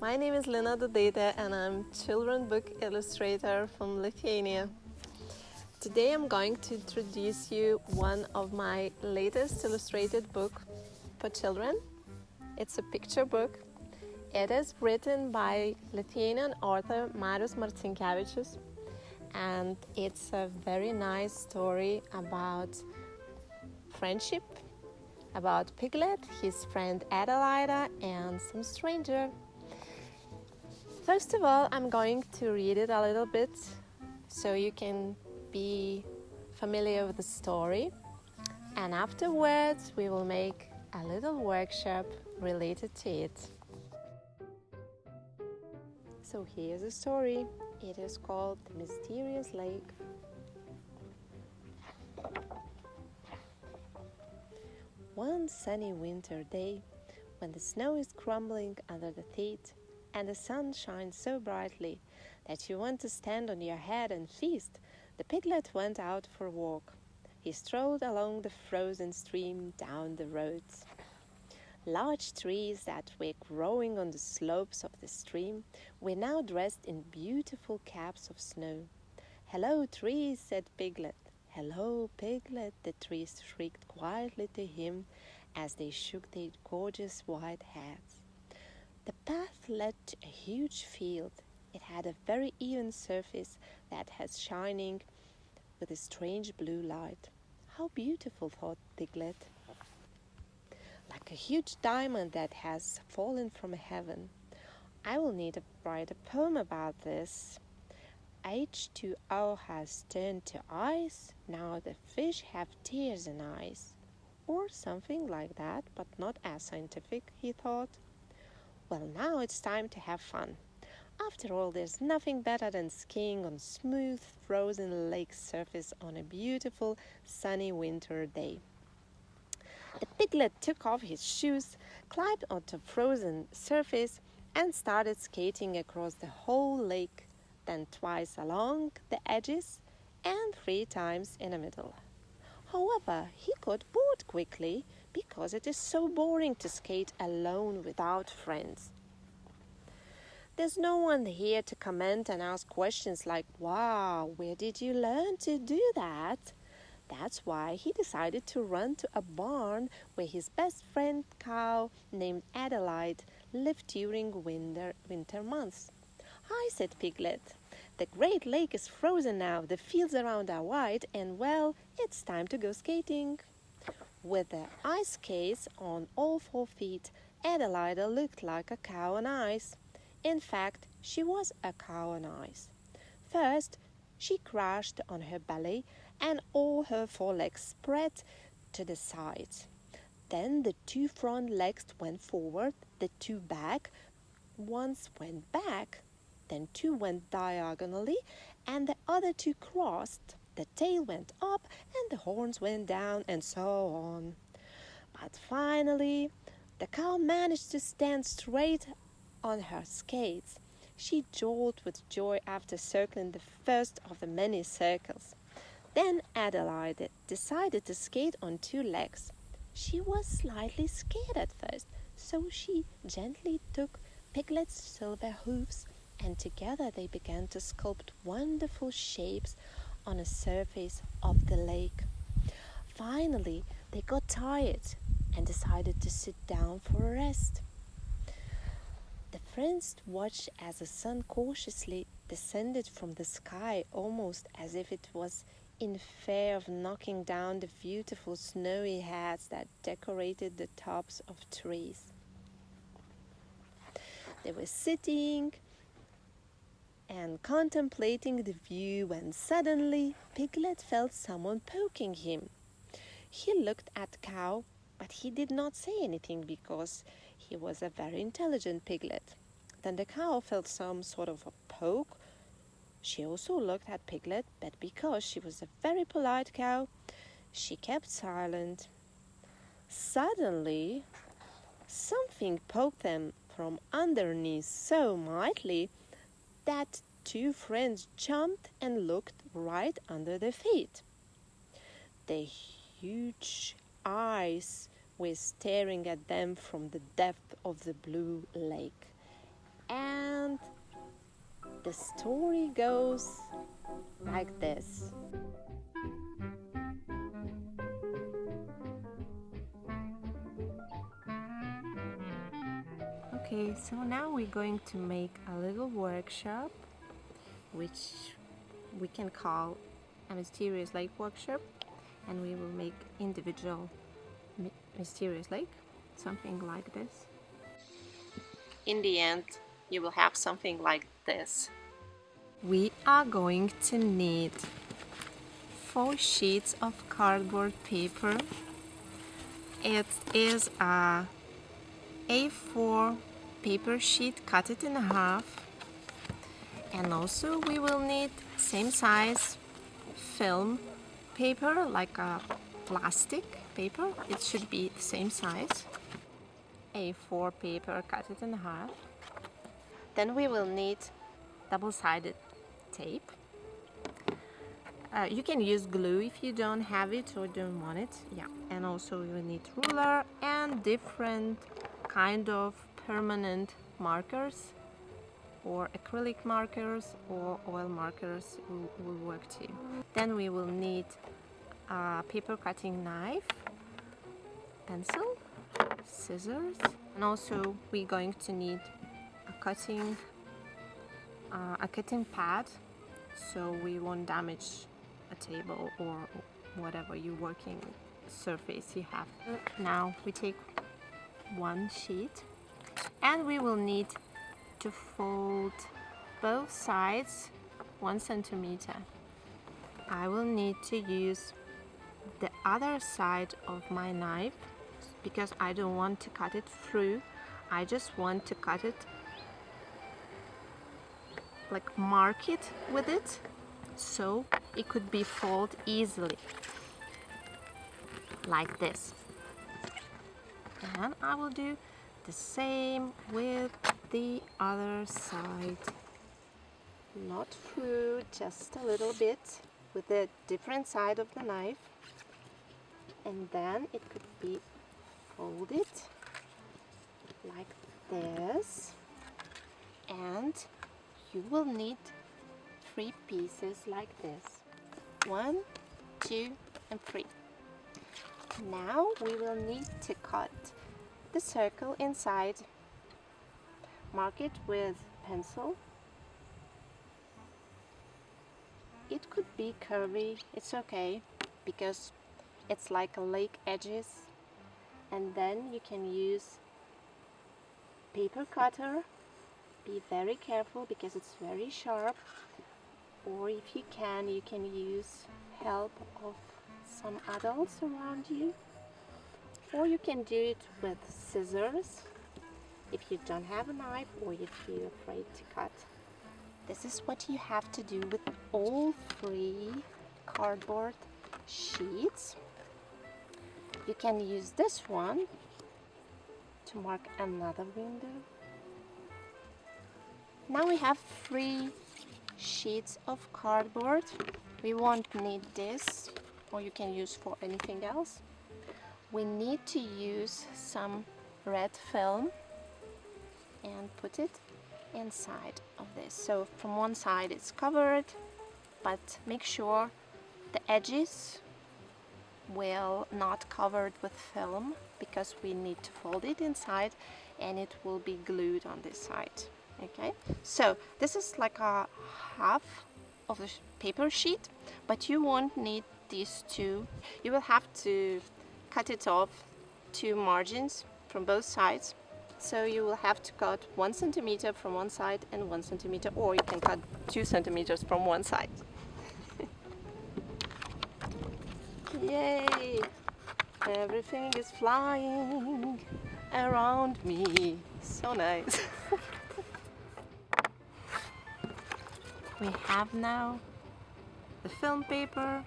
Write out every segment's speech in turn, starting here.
My name is Lina Dudaite and I'm children book illustrator from Lithuania. Today I'm going to introduce you one of my latest illustrated book for children. It's a picture book. It is written by Lithuanian author Marius Marcinkevičius, and it's a very nice story about friendship, about Piglet, his friend Adelaida, and some stranger. First of all, I'm going to read it a little bit so you can be familiar with the story, and afterwards we will make a little workshop related to it. So here's the story. It is called The Mysterious Lake. One sunny winter day, when the snow is crumbling under the feet and the sun shines so brightly that you want to stand on your head and feast, the piglet went out for a walk. He strolled along the frozen stream down the roads. Large trees that were growing on the slopes of the stream were now dressed in beautiful caps of snow. "Hello, trees," said Piglet. "Hello, Piglet," the trees shrieked quietly to him as they shook their gorgeous white heads. The path led to a huge field. It had a very even surface that was shining with a strange blue light. "How beautiful," thought Piglet. "Like a huge diamond that has fallen from heaven. I will need to write a poem about this. H2O has turned to ice. Now the fish have tears in eyes." Or something like that, but not as scientific, he thought. Well, now it's time to have fun. After all, there's nothing better than skiing on smooth, frozen lake surface on a beautiful, sunny winter day. The piglet took off his shoes, climbed onto frozen surface, and started skating across the whole lake, then twice along the edges and 3 times in the middle. However, he got bored quickly because it is so boring to skate alone without friends. There's no one here to comment and ask questions like, "Wow, where did you learn to do that?" That's why he decided to run to a barn where his best friend cow named Adelaide lived during winter months. "Hi," said Piglet. "The Great Lake is frozen now, the fields around are white, and well, it's time to go skating." With the ice skates on all 4 feet, Adelaida looked like a cow on ice. In fact, she was a cow on ice. First, she crashed on her belly and all her 4 legs spread to the sides. Then the 2 front legs went forward, the 2 back ones went back. Then 2 went diagonally and the other 2 crossed. The tail went up and the horns went down, and so on. But finally, the cow managed to stand straight on her skates. She jolted with joy after circling the first of the many circles. Then Adelaide decided to skate on 2 legs. She was slightly scared at first, so she gently took Piglet's silver hooves, and together they began to sculpt wonderful shapes on the surface of the lake. Finally, they got tired and decided to sit down for a rest. The friends watched as the sun cautiously descended from the sky, almost as if it was in fear of knocking down the beautiful snowy hats that decorated the tops of trees. They were sitting and contemplating the view when suddenly Piglet felt someone poking him. He looked at the cow, but he did not say anything because he was a very intelligent piglet. Then the cow felt some sort of a poke. She also looked at Piglet, but because she was a very polite cow, she kept silent. Suddenly, something poked them from underneath so mightily that 2 friends jumped and looked right under their feet. The huge eyes were staring at them from the depth of the blue lake. And the story goes like this. Okay, so now we're going to make a little workshop, which we can call a mysterious lake workshop, and we will make individual mysterious lake, something like this. In the end, you will have something like this. We are going to need 4 sheets of cardboard paper. It is a A4 paper sheet, cut it in half, and also we will need same size film paper, like a plastic paper. It should be the same size. A4 paper, cut it in half. Then we will need double-sided tape. You can use glue if you don't have it or don't want it. Yeah, and also you need ruler and different kind of permanent markers, or acrylic markers or oil markers will work too. Then we will need a paper cutting knife, pencil, scissors, and also we're going to need a cutting pad, so we won't damage a table or whatever you working surface you have. Now we take 1 sheet, and we will need to fold both sides 1 centimeter. I will need to use the other side of my knife because I don't want to cut it through. I just want to cut it, like mark it with it, so it could be folded easily, like this. And I will do the same with the other side. Not through, just a little bit with the different side of the knife, and then it could be folded like this, and you will need 3 pieces like this. 1, 2, and 3. Now we will need to cut the circle inside. Mark it with pencil. It could be curvy, it's okay, because it's like a lake edges. And then you can use paper cutter. Be very careful because it's very sharp. Or if you can use help of some adults around you. Or you can do it with scissors if you don't have a knife or if you're afraid to cut. This is what you have to do with all 3 cardboard sheets. You can use this one to mark another window. Now we have 3 sheets of cardboard. We won't need this, or you can use for anything else. We need to use some red film and put it inside of this. So from one side it's covered, but make sure the edges will not covered with film because we need to fold it inside and it will be glued on this side. Okay, so this is like a half of the paper sheet, but you won't need these 2. You will have to cut it off 2 margins from both sides. So you will have to cut 1 centimeter from one side and 1 centimeter, or you can cut 2 centimeters from one side. Yay! Everything is flying around me. So nice. We have now the film paper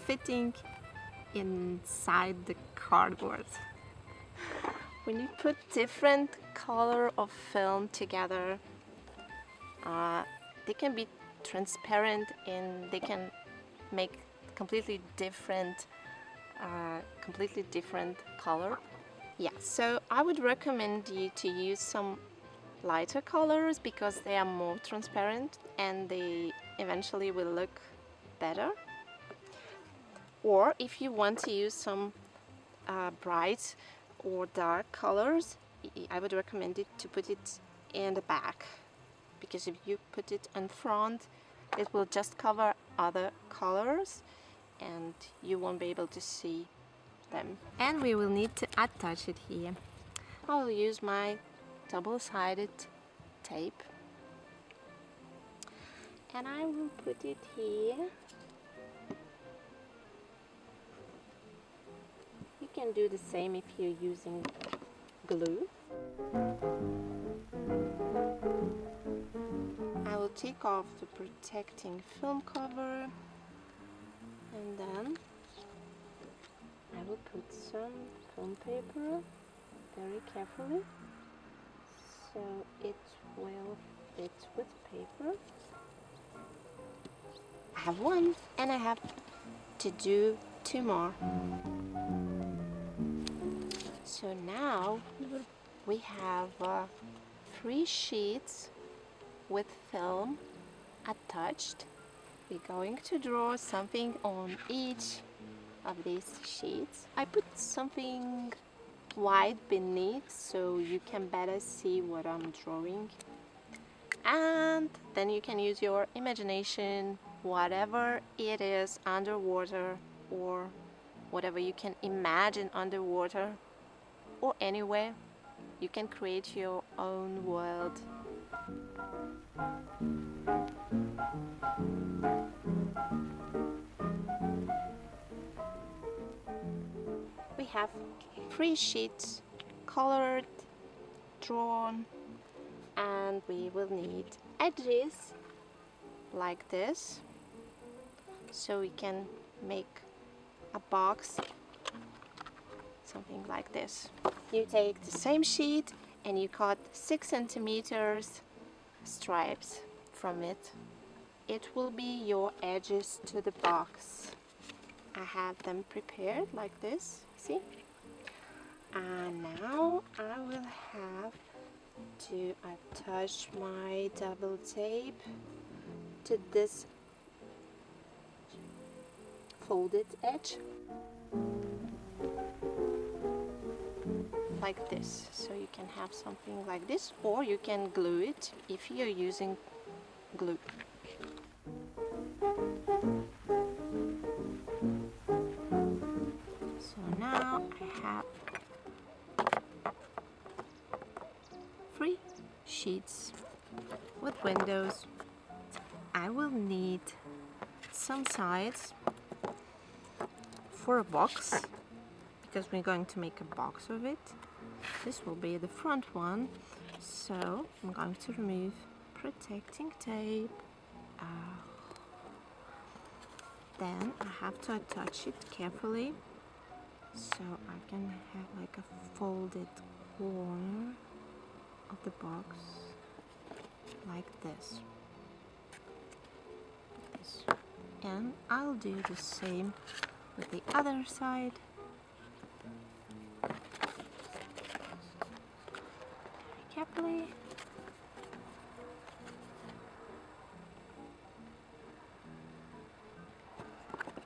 fitting inside the cardboard. When you put different color of film together, they can be transparent and they can make completely different color. Yeah, so I would recommend you to use some lighter colors because they are more transparent and they eventually will look better. Or if you want to use some bright or dark colors, I would recommend it to put it in the back, because if you put it in front, it will just cover other colors and you won't be able to see them. And we will need to attach it here. I will use my double-sided tape and I will put it here. You can do the same if you're using glue. I will take off the protecting film cover and then I will put some film paper very carefully so it will fit with paper. I have one and I have to do 2 more. So now we have 3 sheets with film attached. We're going to draw something on each of these sheets. I put something white beneath so you can better see what I'm drawing, and then you can use your imagination, whatever it is underwater or whatever you can imagine underwater or anywhere. You can create your own world. We have 3 sheets colored, drawn, and we will need edges like this so we can make a box, something like this. You take the same sheet and you cut 6 centimeters stripes from it. It will be your edges to the box. I have them prepared like this, see? And now I will have to attach my double tape to this folded edge like this. So you can have something like this, or you can glue it if you're using glue. So now I have 3 sheets with windows. I will need some sides for a box because we're going to make a box of it. This will be the front one, so I'm going to remove protecting tape. Then I have to attach it carefully so I can have like a folded corner of the box like this. And I'll do the same with the other side. Very carefully.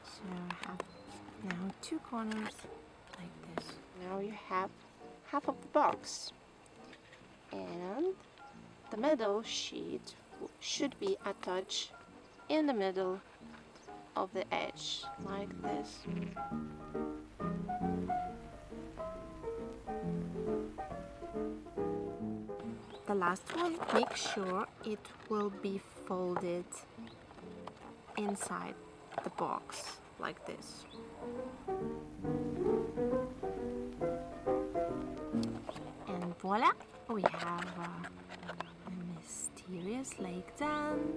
So I have now 2 corners like this. Now you have half of the box, and the middle sheet should be attached in the middle of the edge like this. The last one, make sure it will be folded inside the box like this. And voila, we have a mysterious lake done.